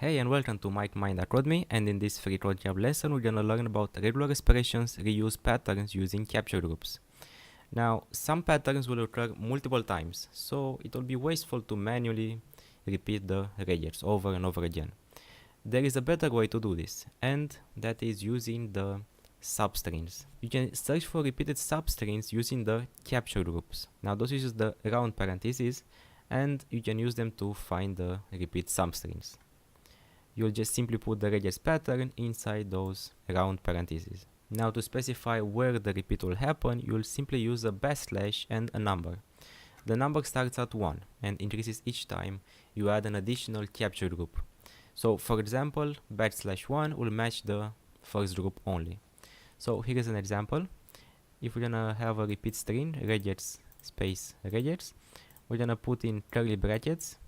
Hey and welcome to Mind Acodemy, and in this freeCodeCamp lesson we're gonna learn about regular expressions reuse patterns using capture groups. Now, some patterns will occur multiple times, so it will be wasteful to manually repeat the regex over and over again. There is a better way to do this, and that is using the substrings. You can search for repeated substrings using the capture groups. Now, those use the round parentheses, and you can use them to find the repeat substrings. You'll just simply put the regex pattern inside those round parentheses. Now, to specify where the repeat will happen, you'll simply use a backslash and a number. The number starts at 1 and increases each time you add an additional capture group. So, for example, \1 will match the first group only. So here is an example. If we're gonna have a repeat string, regex space regex, we're gonna put in curly brackets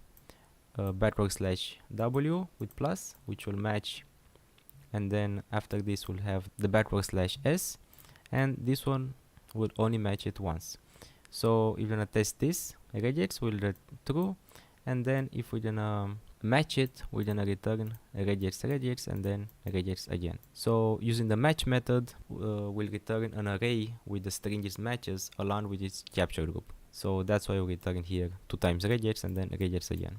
\w with plus, which will match, and then after this we'll have the \s, and this one will only match it once. So if we're gonna test this, regex will return true, and then if we're gonna match it, we're gonna return regex and then regex again. So using the match method, we'll return an array with the string's matches along with its capture group. So that's why we return here 2 times regex and then regex again.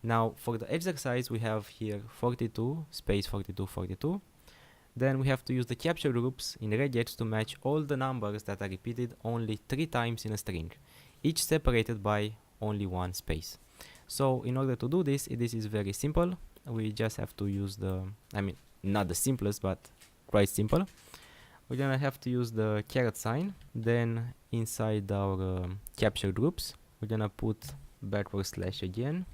Now for the exercise, we have here 42 space 42 42. Then we have to use the capture groups in regex to match all the numbers that are repeated only 3 times in a string, each separated by only 1 space. So in order to do this, this is very simple. We just have to use not the simplest, but quite simple. We're gonna have to use the caret sign. Then inside our capture groups, we're gonna put \/ again,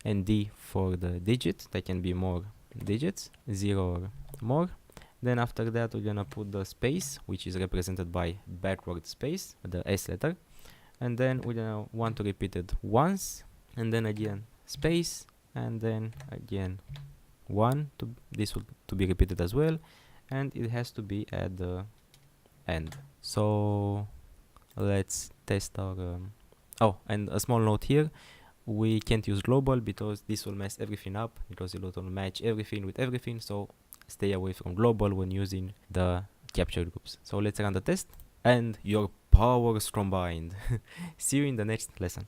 and D for the digit. There can be more digits, 0 or more. Then after that, we're gonna put the space, which is represented by backward space, the S letter, and then we're gonna want to repeat it once, and then again space, and then again 1 to be repeated as well, and it has to be at the end. So let's test our oh, and a small note here, we can't use global because this will mess everything up, because it will match everything with everything. So stay away from global when using the capture groups. So let's run the test, and your powers combined. See you in the next lesson.